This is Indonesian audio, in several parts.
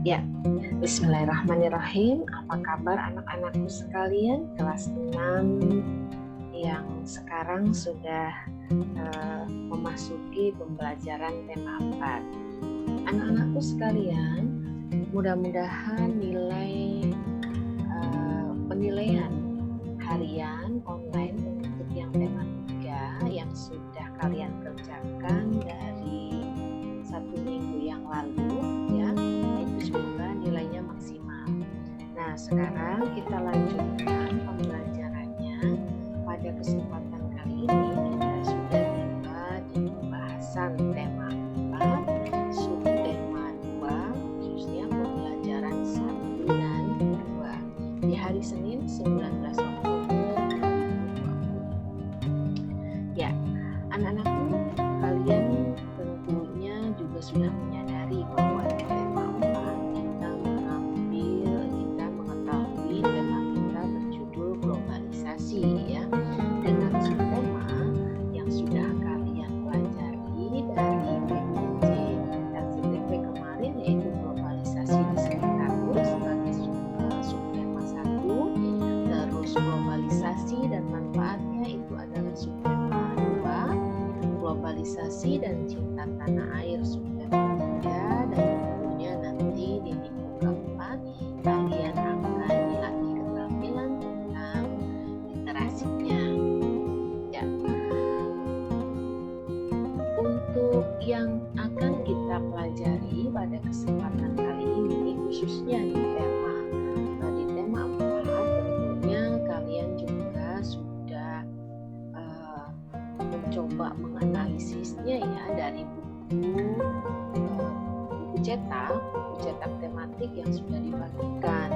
Ya, bismillahirrahmanirrahim. Apa kabar anak-anakku sekalian kelas 6 yang sekarang sudah memasuki pembelajaran tema 4. Anak-anakku sekalian, mudah-mudahan nilai penilaian harian online untuk yang tema 3 yang sudah kalian kerjakan dari 1 minggu yang lalu ya, itu semoga nilainya maksimal. Nah, sekarang kita lanjutkan pembelajarannya. Pada kesempatan kali ini kita sudah tiba di pembahasan tema 4, subtema 2, khususnya pembelajaran 1 dan 2 di hari Senin 19 Oktober 2020. Ya, anak-anakku, kalian tentunya juga sudah menyadari bahwa di tema 4 kita mengetahui tema kita berjudul globalisasi ya, dengan subtema yang sudah kalian pelajari dari BPJ dan CTP kemarin, yaitu globalisasi di sekitarku sebagai subtema 1, terus globalisasi dan manfaatnya itu adalah subtema 2, globalisasi dan cinta tanah air subtema 3, dan tentunya nanti di minggu keempat kalian akan dilatih keterampilan tentang literasinya ya. Untuk yang akan kita pelajari pada kesempatan kali ini, khususnya di tema 4, tentunya kalian juga sudah mencoba menganalisisnya ya dari buku cetak tematik yang sudah dibagikan,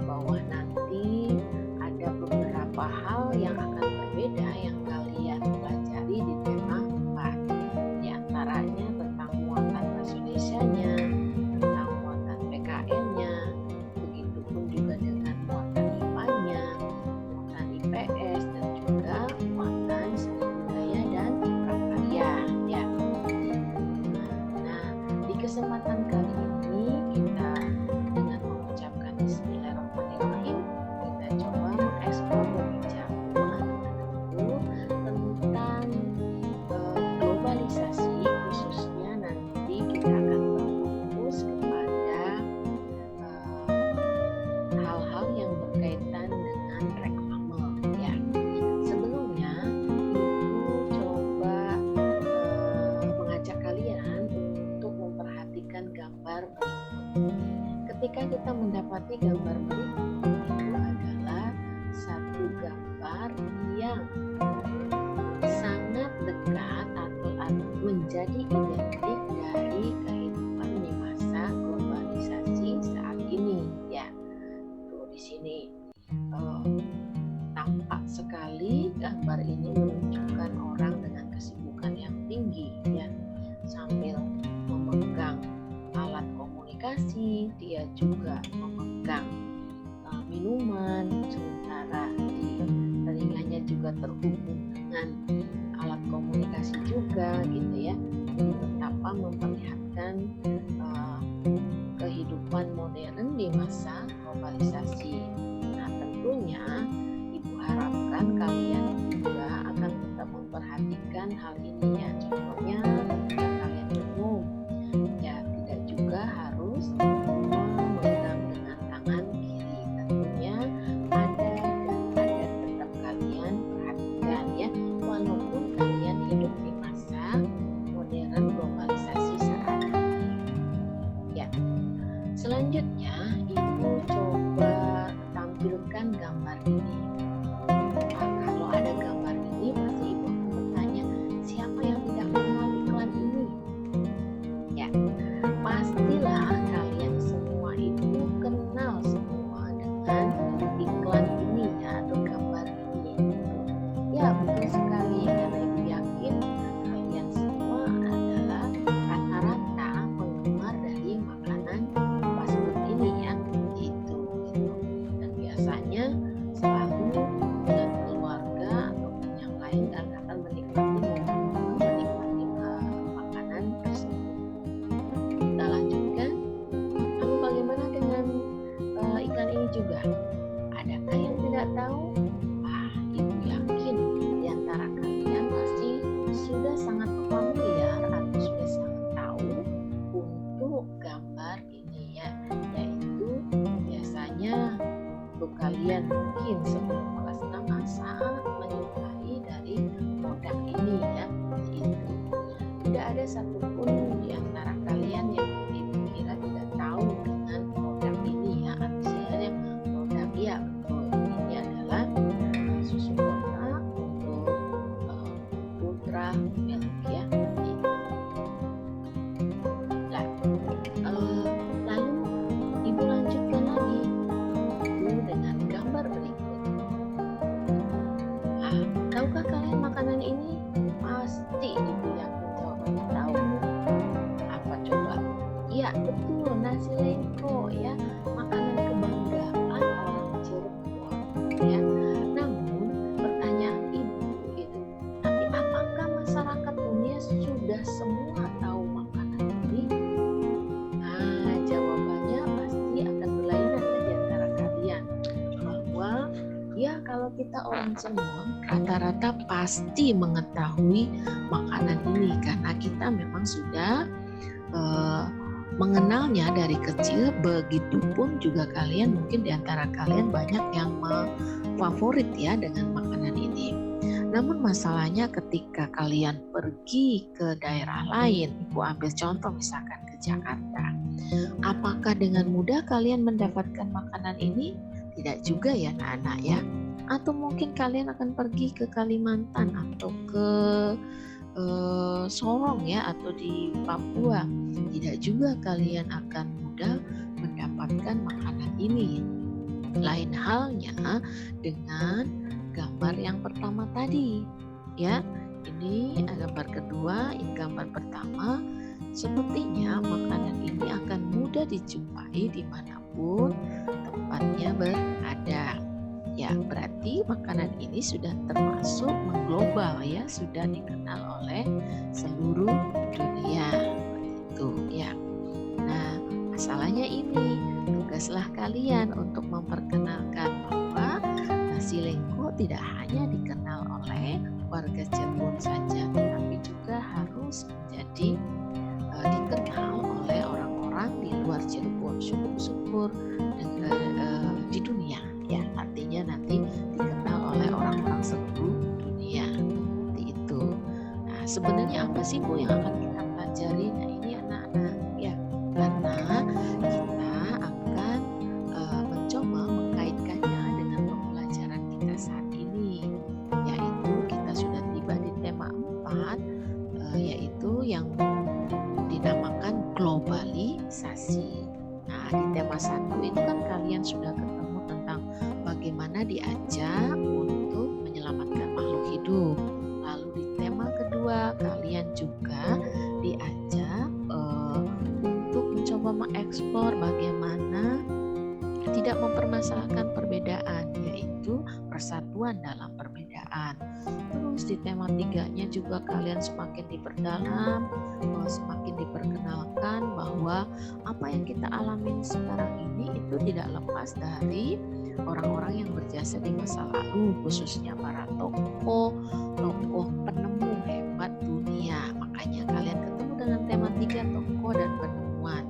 bahwa nanti ada beberapa hal yang akan berbeda yang kalian pelajari di tema 4, di antaranya tentang muatan bahasa Indonesianya, tentang muatan PKN-nya, begitupun juga dengan muatan IPA-nya, muatan IPS, dan juga muatan seni budaya dan prakarya ya. Nah, di kesempatan kali ini kita dengan mengucapkan bismillahirrahmanirrahim, kita coba mengeksplor lebih jauh anak-anakku tentang globalisasi, khususnya nanti kita akan berfokus kepada hal-hal yang berkaitan dengan reklame ya. Sebelumnya Ibu coba mengajak kalian untuk memperhatikan gambar berikut. Ketika kita mendapati gambar berikut, itu adalah satu gambar yang sangat dekat atau menjadi identik dari kehidupan di masa globalisasi saat ini ya. Tuh di sini tampak sekali gambar ini menunjukkan orang dengan kesibukan yang tinggi ya, sambil memegang alat komunikasi, dia juga memegang minuman, sementara di telinganya juga terhubung dengan alat komunikasi juga gitu ya. Ini betapa memperlihatkan kehidupan modern di masa globalisasi. Nah, tentunya Ibu harapkan kalian juga akan tetap memperhatikan hal ini ya. Contohnya ketika kalian minum ya, tidak juga harus memegang dengan tangan kiri. Tentunya ada tetap kalian perhatikan ya, walaupun kalian hidup di masa modern globalisasi saat ini ya. Selanjutnya Ibu coba tampilkan gambar ini. Nah, kalau ada gambar ini pasti Ibu akan bertanya, siapa kalian mungkin sebelum kelas 6 sangat menyukai dari produk ini ya. Itu tidak ada satupun di antara kalian yang ibu kira tidak tahu dengan produk ini ya. Artinya produk ya betul, ini adalah susu kota untuk ultra milk ya. Lalu ibu lanjutkan lagi itu dengan gambar berikut. Tahukah kalian makanan ini? Pasti ibu yakin jawabannya tahu. Apa coba? Ya betul, nasi lengko ya, makanan kebanggaan orang Cirebon ya. Namun pertanyaan ibu itu, tapi apakah masyarakat dunia sudah semua tahu makanan ini? Nah, jawabannya pasti akan berlainan di antara kalian. Bahwa ya kalau kita orang Cirebon rata-rata pasti mengetahui makanan ini karena kita memang sudah mengenalnya dari kecil. Begitupun juga kalian, mungkin di antara kalian banyak yang favorit ya dengan makanan ini. Namun masalahnya ketika kalian pergi ke daerah lain, ibu ambil contoh misalkan ke Jakarta, apakah dengan mudah kalian mendapatkan makanan ini? Tidak juga ya anak-anak ya. Atau mungkin kalian akan pergi ke Kalimantan atau ke Sorong ya, atau di Papua, tidak juga kalian akan mudah mendapatkan makanan ini. Lain halnya dengan gambar yang pertama tadi ya. Ini gambar kedua, ini gambar pertama. Sepertinya makanan ini akan mudah dijumpai dimanapun tempatnya berada. Ya, berarti makanan ini sudah termasuk mengglobal ya, sudah dikenal oleh seluruh dunia. Itu ya. Nah, masalahnya ini, tugaslah kalian untuk memperkenalkan bahwa nasi lengko tidak hanya dikenal oleh warga Cirebon saja, tetapi juga harus menjadi dikenal oleh orang-orang di luar Cirebon, syukur-syukur di dunia ya, artinya nanti dikenal oleh orang-orang seluruh dunia seperti itu. Nah, sebenarnya apa sih Bu yang akan kita pelajari? Nah, ini anak-anak ya, karena kita akan mencoba mengkaitkannya dengan pembelajaran kita saat ini, yaitu kita sudah tiba di tema 4, yaitu yang dinamakan globalisasi. Nah, di tema 1 itu kan kalian sudah ketemu tentang bagaimana diajak untuk menyelamatkan makhluk hidup. Lalu di tema kedua kalian juga diajak untuk mencoba mengeksplor bagaimana tidak mempermasalahkan perbedaan, yaitu persatuan dalam perbedaan. Terus di tema 3-nya juga kalian semakin diperdalam, semakin diperkenalkan bahwa apa yang kita alamin sekarang ini itu tidak lepas dari orang-orang yang berjasa di masa lalu, khususnya para tokoh penemu hebat dunia. Makanya kalian ketemu dengan tema 3, tokoh dan penemuan.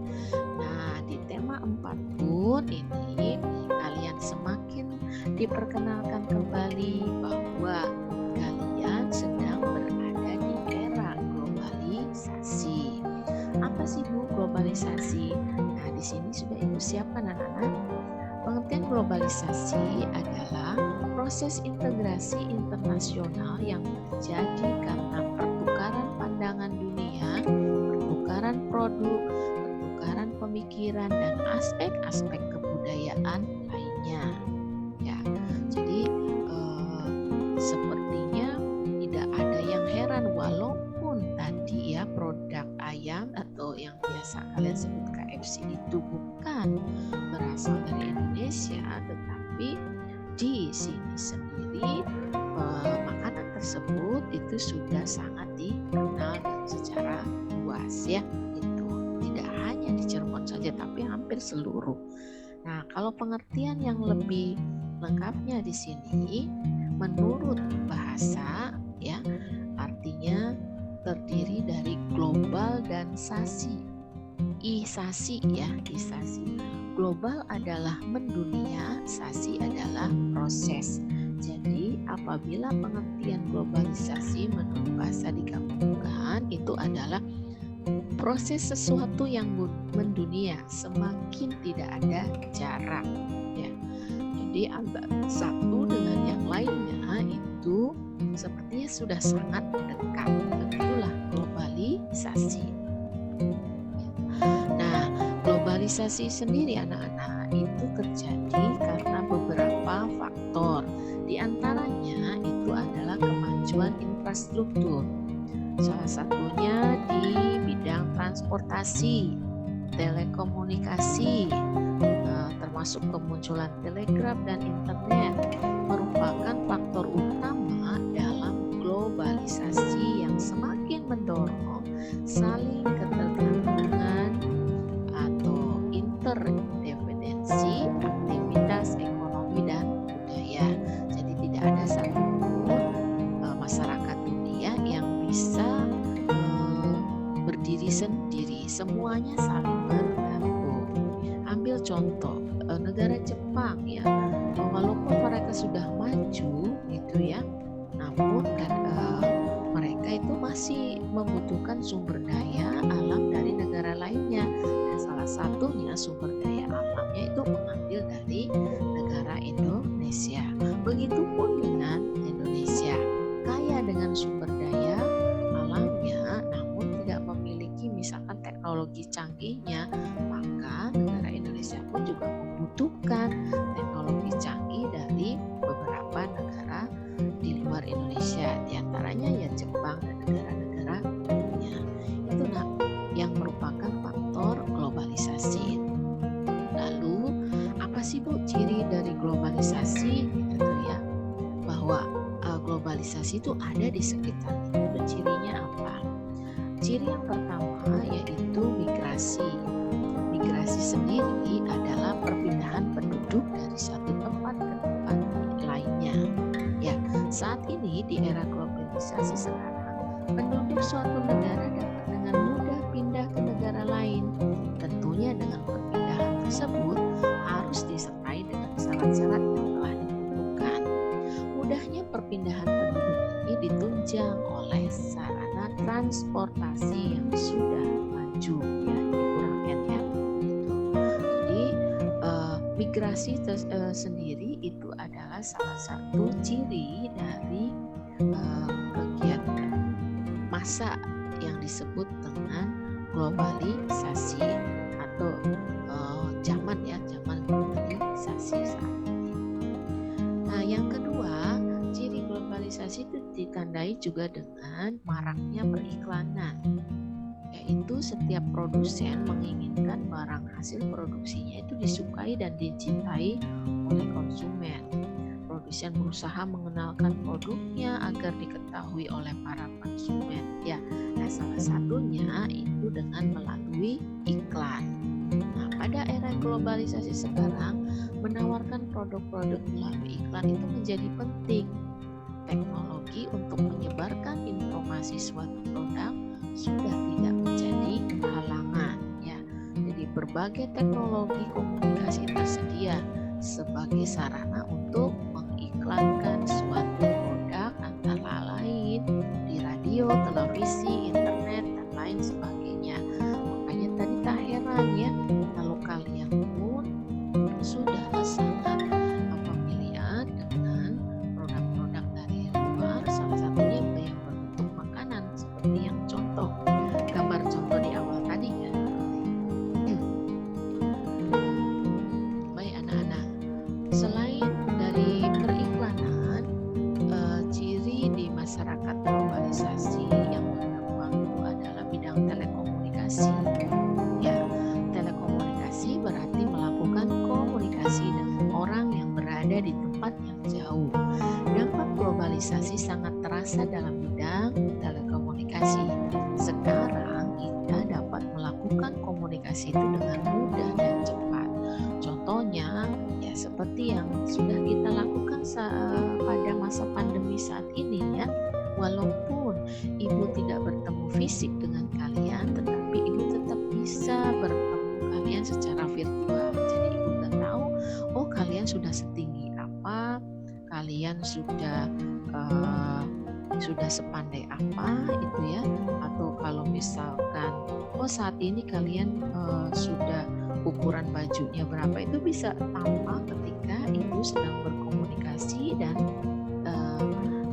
Nah, di tema 4 pun ini kalian semakin diperkenalkan kembali bahwa kalian sedang berada di era globalisasi. Apa sih Bu globalisasi? Nah, di sini sudah Ibu siapkan anak-anak. Pengertian globalisasi adalah proses integrasi internasional yang terjadi karena pertukaran pandangan dunia, pertukaran produk, pertukaran pemikiran, dan aspek-aspek kebudayaan lainnya. Ya, jadi sepertinya tidak ada yang heran walaupun tadi ya produk ayam atau yang biasa kalian sebut KFC itu bukan berasal dari Indonesia, tetapi di sini sendiri makanan tersebut itu sudah sangat dikenal secara luas ya. Itu tidak hanya di Cirebon saja tapi hampir seluruh. Nah, kalau pengertian yang lebih lengkapnya di sini menurut bahasa ya, artinya terdiri dari global dan sasi. isasi ya, isasi. Global adalah mendunia, sasi adalah proses. Jadi apabila pengertian globalisasi menurut bahasa digabungkan itu adalah proses sesuatu yang mendunia, semakin tidak ada jarak ya. Jadi antara satu dengan yang lainnya itu sepertinya sudah sangat dekat. Itulah globalisasi. Nah, globalisasi sendiri anak-anak itu terjadi karena beberapa faktor. Di antaranya itu adalah kemajuan infrastruktur. Salah satunya di bidang transportasi, telekomunikasi, termasuk kemunculan telegraf dan internet merupakan faktor utama dalam globalisasi yang semakin mendorong saling ketergantungan atau interdependensi aktivitas ekonomi dan budaya. Jadi tidak ada satupun masyarakat dunia yang bisa berdiri sendiri, semuanya saling bergantung. Ambil contoh negara Jepang ya, walaupun mereka sudah maju gitu ya, namun mereka itu masih membutuhkan sumber daya alam dari negara lainnya. Dan salah satunya sumber daya alamnya itu mengambil dari negara Indonesia. Begitupun dengan Indonesia, kaya dengan sumber daya alamnya, namun tidak memiliki misalkan teknologi canggihnya, maka negara Indonesia pun juga membutuhkan teknologi canggih dari beberapa negara di luar Indonesia, diantaranya ya Jepang dan negara-negara lainnya. Itu yang merupakan faktor globalisasi. Lalu apa sih Bu ciri dari globalisasi gitu ya? Bahwa globalisasi itu ada di sekitar itu, cirinya apa? Ciri yang pertama yaitu migrasi. Migrasi sendiri adalah perpindahan penduduk dari satu tempat ke tempat lainnya. Ya, saat ini di era globalisasi sekarang, penduduk suatu negara dapat dengan mudah pindah ke negara lain. Tentunya dengan perpindahan tersebut harus disertai dengan syarat-syarat yang telah ditentukan. Mudahnya perpindahan penduduk ini ditunjang oleh sarana transportasi yang sudah maju ya, kurang N ya. Jadi migrasi sendiri itu adalah salah satu ciri dari kegiatan masa yang disebut dengan globalisasi atau zaman globalisasi saat ini. Nah, yang kedua, ciri globalisasi itu ditandai juga dengan maraknya periklanan, yaitu setiap produsen menginginkan barang hasil produksinya itu disukai dan dicintai oleh konsumen. Produsen berusaha mengenalkan produknya agar diketahui oleh para konsumen. Ya, nah salah satunya itu dengan melalui iklan. Nah, pada era globalisasi sekarang, menawarkan produk-produk melalui iklan itu menjadi penting. Teknologi untuk menyebarkan informasi suatu produk sudah tidak menjadi halangan ya. Jadi berbagai teknologi komunikasi tersedia sebagai sarana untuk mengiklankan suatu produk antara lain di radio, televisi, internet dan lain sebagainya. Makanya tadi tak heran ya kalau kalian pun sudah sangat familiar dengan produk-produk dari luar, salah satunya yang berbentuk makanan seperti yang gambar contoh di awal tadi ya. Baik anak-anak, selain dari periklanan, ciri di masyarakat globalisasi yang berkembang itu adalah bidang telekomunikasi. Ya, telekomunikasi berarti melakukan komunikasi dengan orang yang berada di tempat yang jauh. Dampak globalisasi sangat terasa dalam bidang telekomunikasi. Sekarang kita dapat melakukan komunikasi itu dengan mudah dan cepat. Contohnya ya seperti yang sudah kita lakukan pada masa pandemi saat ini ya. Walaupun ibu tidak bertemu fisik dengan kalian, tetapi ibu tetap bisa sudah setinggi apa, kalian sudah sepandai apa itu ya, atau kalau misalkan saat ini kalian sudah ukuran bajunya berapa, itu bisa tampak ketika ibu sedang berkomunikasi dan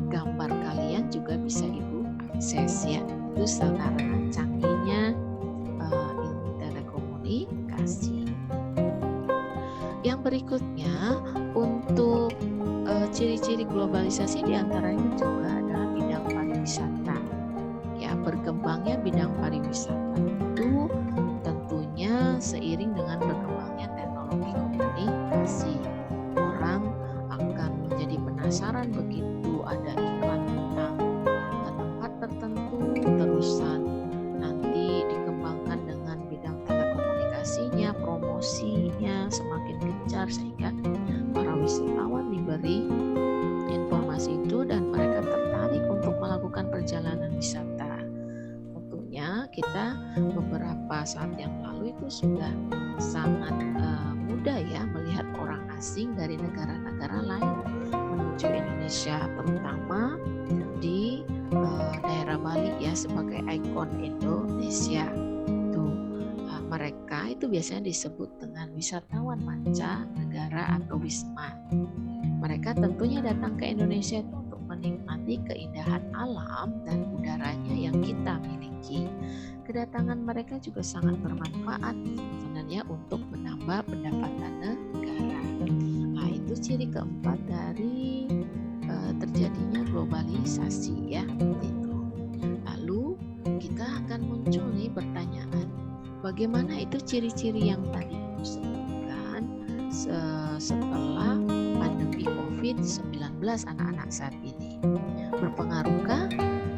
gambar kalian juga bisa ibu akses ya. Itu karena canggihnya ilmu telekomunikasi. Yang berikutnya untuk ciri-ciri globalisasi diantaranya juga adalah bidang pariwisata. Ya, berkembangnya bidang pariwisata itu tentunya seiring dengan berkembangnya teknologi komunikasi. Orang akan menjadi penasaran begitu ada iklan tentang tempat tertentu, terusan nanti dikembangkan dengan bidang telekomunikasinya, promosinya semakin gencar sehingga para wisatawan diberi informasi itu dan mereka tertarik untuk melakukan perjalanan wisata. Tentunya kita beberapa saat yang lalu itu sudah sangat mudah ya melihat orang asing dari negara-negara lain menuju Indonesia, terutama di daerah Bali ya sebagai ikon Indonesia. Mereka itu biasanya disebut dengan wisatawan mancanegara atau wisman. Mereka tentunya datang ke Indonesia itu untuk menikmati keindahan alam dan udaranya yang kita miliki. Kedatangan mereka juga sangat bermanfaat sebenarnya untuk menambah pendapatan negara. Nah, itu ciri keempat dari terjadinya globalisasi ya. Itu. Lalu kita akan muncul nih pertanyaan, bagaimana itu ciri-ciri yang tadi Ibu sebutkan setelah pandemi COVID-19 anak-anak saat ini? Berpengaruhkah?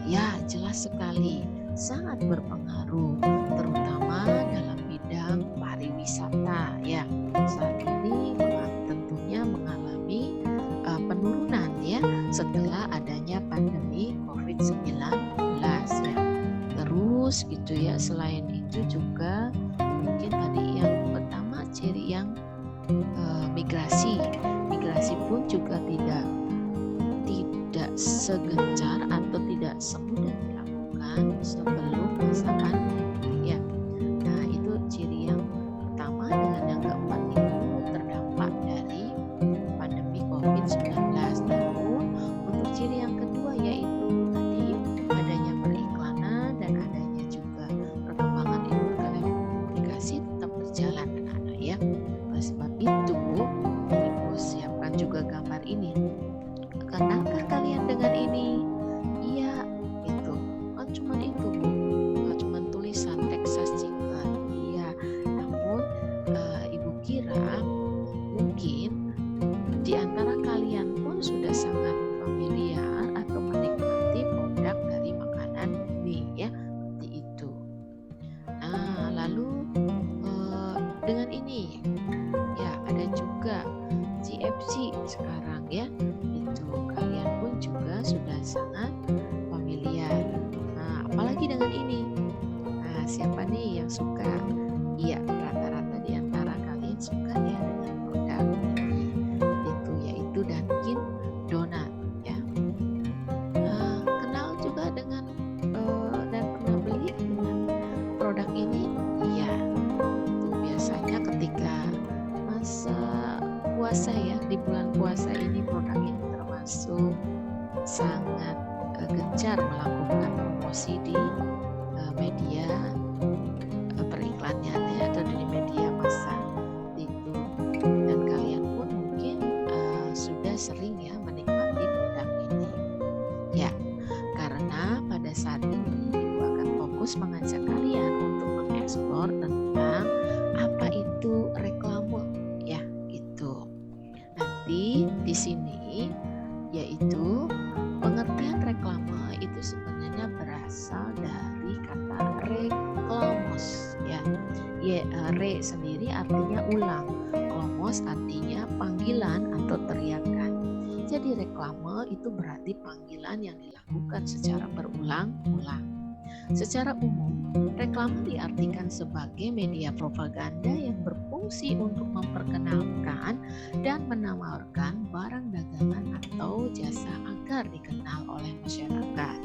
Ya, jelas sekali, sangat berpengaruh, terutama dalam bidang pariwisata ya. Saat ini tentunya mengalami penurunan ya setelah adanya pandemi COVID-19 ya. Terus gitu ya, selain itu juga mungkin tadi yang pertama ciri yang migrasi pun juga tidak segencar atau tidak semudah dilakukan sebelum masa pandemi ya. Nah, itu ciri yang pertama. Dengan yang keempat itu terdampak dari pandemi COVID-19. Namun untuk ciri yang kedua yaitu tadi adanya periklanan dan adanya juga perkembangan ilmu telekomunikasi tetap berjalan anak-anak ya. Oleh sebab itu Ibu siapkan juga gambar ini. Kenalkah kalian dengan ini? Iya, itu kan cuma itu Bu, cuma tulisan teks sajikan. Iya, namun Ibu kira mungkin di antara kalian pun sudah sangat familiar atau menikmati produk dari makanan ini ya, seperti itu. Nah, lalu dengan ini ya ada juga CFC sekarang ya, itu kalian pun juga sudah sangat familiar. Nah, apalagi dengan ini. Nah, siapa nih yang suka? Iya, rata-rata di antara kalian suka ya dengan produk ini. Itu yaitu Dunkin Donut ya. Kenal juga dengan dan pernah beli dengan produk ini? Iya. Itu biasanya ketika masa puasa ya, di bulan puasa ini produk ini termasuk sangat gencar melakukan promosi di media periklannya atau di media massa itu. Dan kalian pun mungkin sudah sering ya menikmati produk ini ya, karena pada saat ini Ibu akan fokus mengajak kalian untuk mengeksplor tentang apa itu reklame ya gitu. Nanti di sini yaitu pengertian reklame itu sebenarnya berasal dari kata reklamos ya. Re sendiri artinya ulang, klomos artinya panggilan atau teriakan. Jadi reklame itu berarti panggilan yang dilakukan secara berulang-ulang. Secara umum Reklame diartikan sebagai media propaganda yang berfungsi untuk memperkenalkan dan menawarkan barang dagangan atau jasa agar dikenal oleh masyarakat.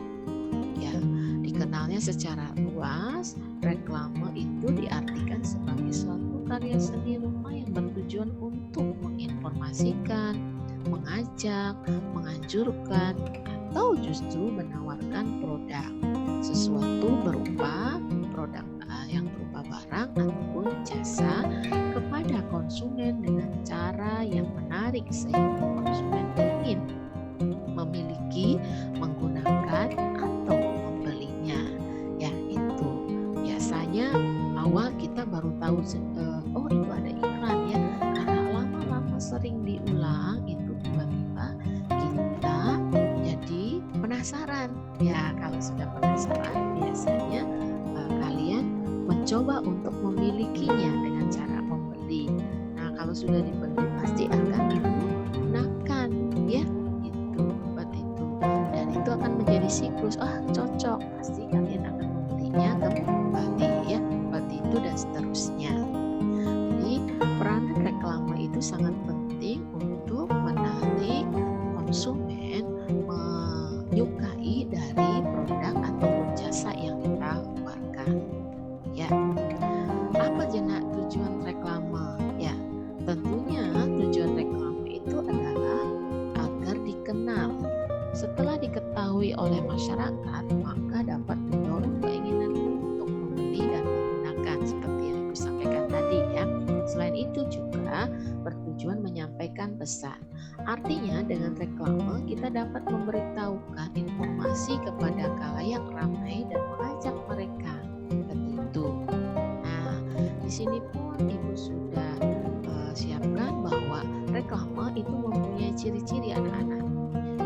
Ya, dikenalnya secara luas, reklame itu diartikan sebagai suatu karya seni rupa yang bertujuan untuk menginformasikan, mengajak, menganjurkan, atau justru menawarkan produk sesuatu berupa produk yang berupa barang ataupun jasa kepada konsumen dengan cara yang menarik sehingga konsumen ingin memiliki, menggunakan, atau membelinya. Ya, itu biasanya awal kita baru tahu oh itu ada iklan ya, karena lama-lama sering diulang itu tiba-tiba kita jadi penasaran. Ya, kalau sudah penasaran biasanya kalian mencoba untuk memilikinya dengan cara membeli. Nah, kalau sudah dibeli pasti akan digunakan ya, itu seperti itu. Dan itu akan menjadi siklus, cocok, pasti kalian akan membelinya kembali ya, seperti itu dan seterusnya. Jadi peranan reklame itu sangat penting untuk menarik konsumen menyukai dari produk ataupun jasa yang ditawarkan. Ya, apa tujuan reklame? Ya, tentunya tujuan reklame itu adalah agar dikenal. Setelah diketahui oleh masyarakat, maka dapat mendorong keinginan untuk membeli dan menggunakan seperti yang aku sampaikan tadi ya. Selain itu juga bertujuan menyampaikan pesan. Artinya dengan reklame kita dapat memberitahukan informasi kepada khalayak ramai dan mengajak mereka seperti itu. Nah, di sini pun Ibu sudah siapkan bahwa reklame itu mempunyai ciri-ciri anak-anak.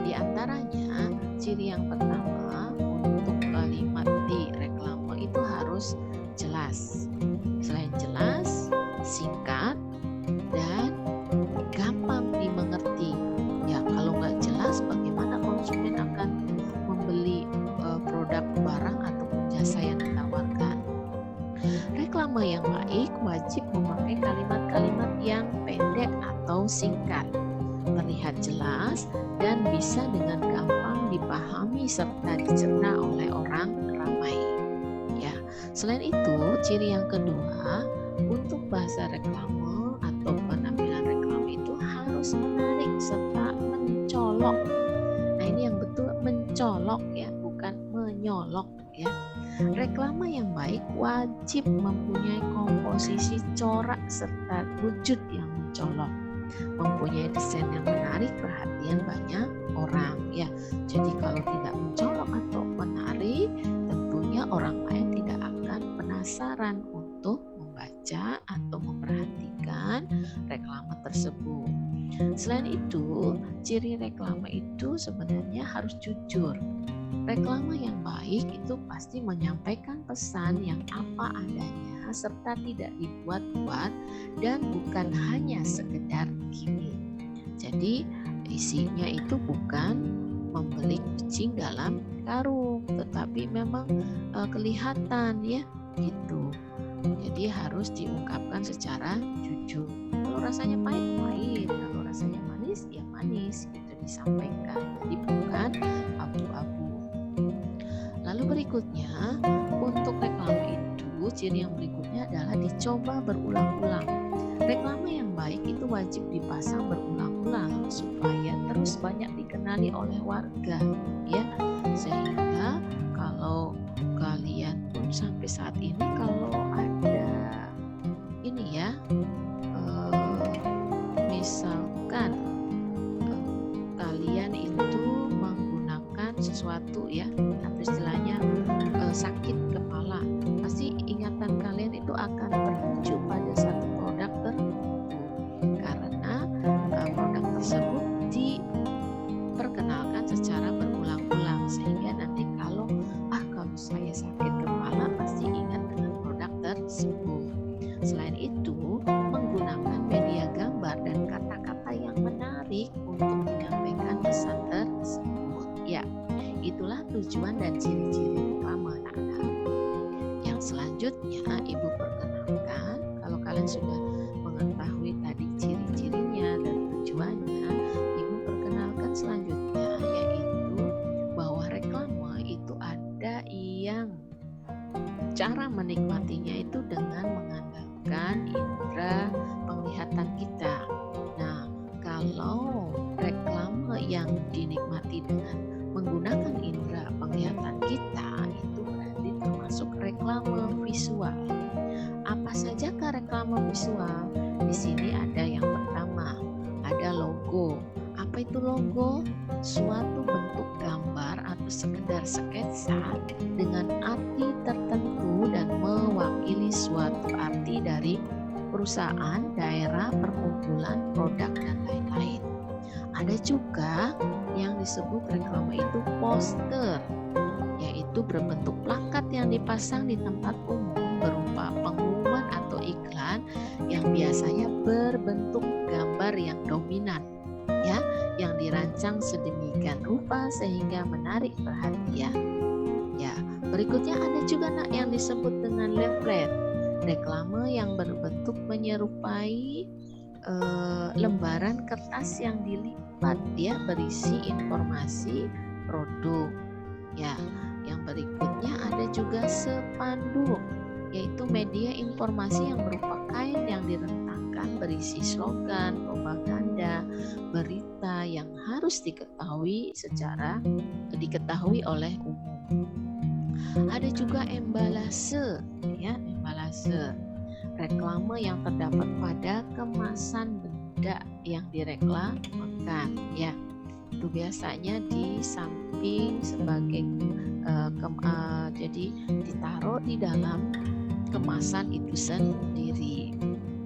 Di antaranya ciri yang pertama untuk kalimat di reklame itu harus jelas. Selain jelas, singkat, dan gampang dimengerti. Ya, kalau nggak jelas bagaimana konsumen akan membeli produk barang ataupun jasa yang ditawarkan. Reklame yang baik wajib memakai kalimat-kalimat yang pendek atau singkat, terlihat jelas dan bisa dengan gampang dipahami serta dicerna oleh orang ramai. Ya, selain itu ciri yang kedua untuk bahasa reklame atau penampilan reklame itu harus menarik serta mencolok. Nah, ini yang betul mencolok ya, bukan menyolok ya. Reklame yang baik wajib mempunyai komposisi corak serta wujud yang mencolok, mempunyai desain yang menarik perhatian banyak orang ya. Jadi kalau tidak mencolok atau menarik, tentunya orang lain tidak akan penasaran untuk membaca atau memperhatikan reklame tersebut. Selain itu, ciri reklame itu sebenarnya harus jujur. Reklame yang baik itu pasti menyampaikan pesan yang apa adanya serta tidak dibuat-buat dan bukan hanya sekedar gimmick. Jadi isinya itu bukan membeli kucing dalam karung, tetapi memang kelihatan ya gitu. Jadi harus diungkapkan secara jujur. Kalau rasanya pahit, kalau rasanya manis ya manis, gitu disampaikan. Jadi bukan abu-abu. Lalu berikutnya untuk reklame itu ciri yang berikutnya adalah dicoba berulang-ulang. Reklame yang baik itu wajib dipasang berulang-ulang supaya terus banyak dikenali oleh warga ya, sehingga kalau kalian pun sampai saat ini kalau ada ini ya misalkan kalian itu menggunakan sesuatu ya atau istilahnya sakit kepala, pasti ingatan kalian itu akan tertuju pada satu produk tertentu karena produk tersebut diperkenalkan secara berulang-ulang sehingga nanti kalau saya sakit kepala pasti ingat dengan produk tersebut. Selain itu, menggunakan media gambar dan kata-kata yang menarik untuk menyampaikan pesan tersebut. Ya, itulah tujuan dan ciri-ciri reklame anak-anak. Yang selanjutnya Ibu perkenalkan, kalau kalian sudah mengetahui tadi ciri-cirinya dan tujuannya, Ibu perkenalkan selanjutnya yaitu bahwa reklame itu ada yang cara menikmatinya itu dengan mengandalkan indera penglihatan kita. Nah, kalau reklame yang dinikmati dengan menggunakan indera penglihatan kita itu berarti termasuk reklame visual. Apa sajakah reklame visual? Di sini ada yang pertama, ada logo. Apa itu logo? Suatu bentuk gambar atau sekedar sketsa dengan arti tertentu dan mewakili suatu arti dari perusahaan, daerah, perkumpulan, produk, dan lain-lain. Ada juga yang disebut reklame itu poster, yaitu berbentuk plakat yang dipasang di tempat umum berupa pengumuman atau iklan yang biasanya berbentuk gambar yang dominan, ya, yang dirancang sedemikian rupa sehingga menarik perhatian. Ya, berikutnya ada juga yang disebut dengan leaflet, reklame yang berbentuk menyerupai lembaran kertas yang dilipat, ya, berisi informasi produk. Ya, yang berikutnya ada juga spanduk, yaitu media informasi yang berupa kain yang direntangkan berisi slogan, propaganda, berita yang harus diketahui oleh umum. Ada juga embalase, ya, embalase, reklame yang terdapat pada kemasan benda yang direklamakan, ya. Itu biasanya di samping sebagai jadi ditaruh di dalam kemasan itu sendiri,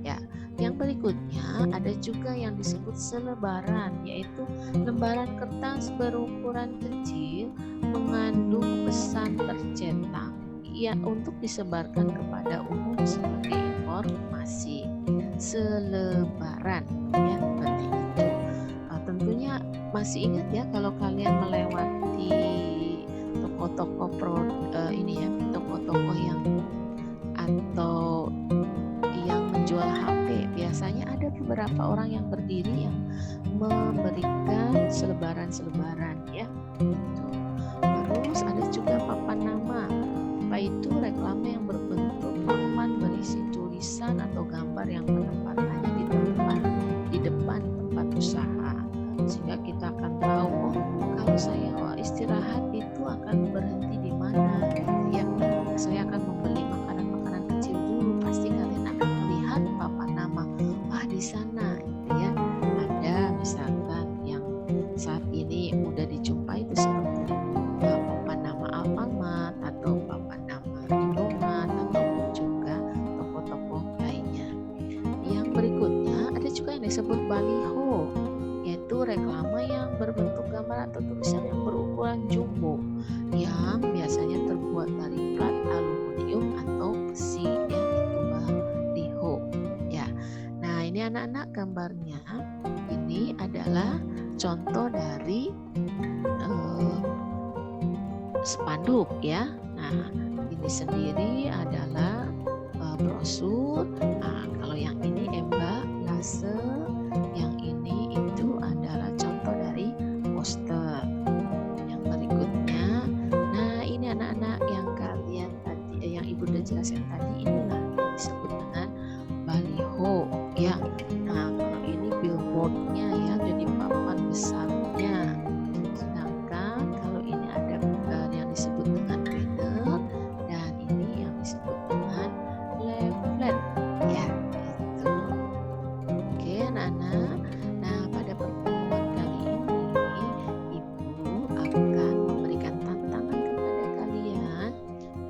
ya. Yang berikutnya ada juga yang disebut selebaran, yaitu lembaran kertas berukuran kecil mengandung pesan tercetak, ya, untuk disebarkan kepada umum sebagai informasi. Selebaran, ya, seperti itu. Tentunya masih ingat ya kalau kalian melewati toko-toko toko-toko yang atau yang menjual HP, biasanya ada beberapa orang yang berdiri yang memberikan selebaran-selebaran, ya. Terus ada juga papan nama. Apa itu? Reklame yang berbentuk papan berisi tulisan atau gambar yang penempatannya di depan tempat usaha, sehingga kita akan tahu, oh, kalau saya istirahat itu akan berhenti di mana, ya. Saya akan membeli makanan-makanan kecil dulu, pasti kalian akan melihat papan nama, wah di sana, gitu ya. Ada misalkan yang saat ini mudah dijumpai itu seperti papan nama Alfamart atau papan nama Indomaret ataupun juga toko-toko lainnya. Yang berikutnya ada juga yang disebut baliho, yaitu reklame yang berbentuk gambar atau tulisan yang berukuran jumbo yang biasanya terbuat dari plat aluminium atau besi, ya, itu baliho, ya. Nah, ini anak-anak gambarnya ini adalah contoh dari spanduk, ya. Nah, ini sendiri adalah brosur. Nah, kalau yang ini embalase, yang ini itu adalah contoh dari poster. Yang berikutnya, nah ini anak-anak yang kalian tadi, yang Ibu udah jelasin tadi, inilah yang disebut dengan baliho, ya. Nah, kalau ini billboardnya, ya, jadi papan besarnya. Sedangkan kalau ini ada yang disebut dengan banner dan ini yang disebut dengan leaflet, ya, itu. Oke, anak-anak. Nah, pada pertemuan kali ini Ibu akan memberikan tantangan kepada kalian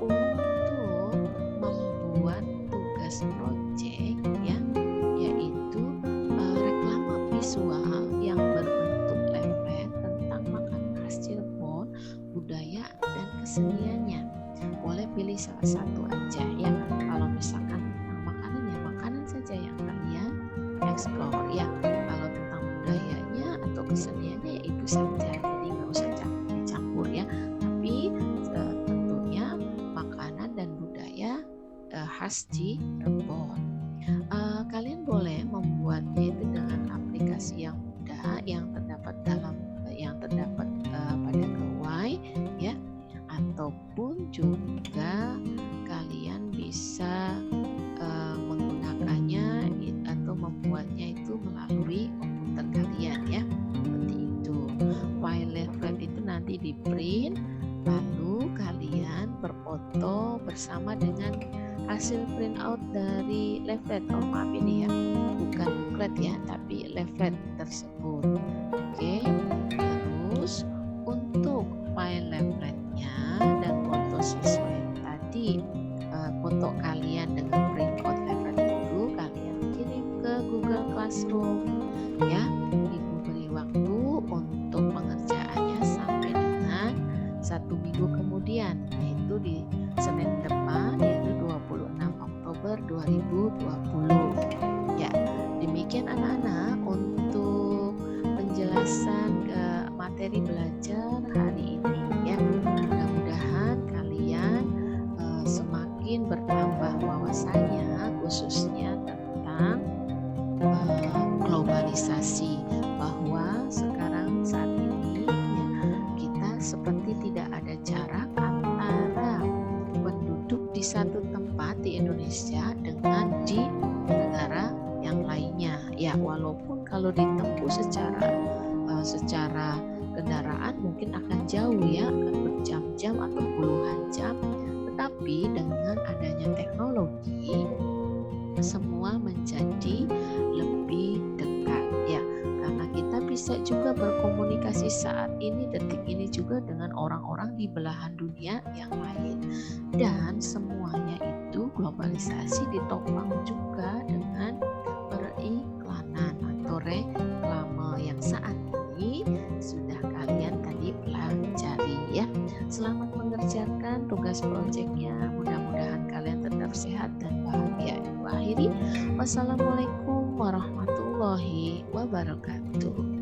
untuk membuat tugas proyek, ya, yaitu reklame visual yang berbentuk leaflet tentang makanan khas Cirebon, budaya dan keseniannya. Boleh pilih salah satu aja, ya. Kalau misalkan tentang makanan, ya makanan saja yang kalian explore, ya. Kalau tentang budayanya atau keseniannya, ya itu saja, jadi nggak usah dicampur, ya. Tapi tentunya makanan dan budaya beras Cirebon. Kalian boleh membuatnya itu dengan aplikasi yang mudah yang terdapat pada Gawai ya, ataupun juga kalian bisa menggunakannya atau membuatnya itu melalui komputer kalian ya, seperti itu. File leaflet itu nanti di print, lalu kalian berfoto bersama dengan hasil print out dari leaflet. Oh maaf ini ya, bukan booklet ya, tapi leaflet tersebut. Oke, terus untuk file leafletnya dan foto siswa yang tadi, foto kalian dengan print out leaflet itu kalian kirim ke Google Classroom ya. Ibu beri waktu untuk pengerjaannya sampai dengan 1 minggu kemudian, yaitu di Senin depan, yaitu 26 Oktober 2020 ya. Demikian anak-anak untuk penjelasan ke materi belajar hari ini ya. Mudah-mudahan kalian semakin bertambah wawasannya, khususnya tentang globalisasi, bahwa sekarang saat ini ya, kita seperti tidak ada jarak antara penduduk di satu tempat di Indonesia dengan di negara yang lainnya ya. Walaupun kalau ditempuh secara kendaraan mungkin akan jauh ya, akan berjam-jam atau puluhan jam, tetapi dengan adanya teknologi semua menjadi lebih dekat ya, karena kita bisa juga berkomunikasi saat ini, detik ini juga dengan orang-orang di belahan dunia yang lain. Dan semuanya itu globalisasi ditopang juga dengan periklanan atau reklame yang saat ini sudah kalian tadi pelajari ya. Selamat mengerjakan tugas proyeknya, mudah-mudahan kalian tetap sehat dan bahagia. Ibu akhiri, wassalamualaikum warahmatullahi wabarakatuh.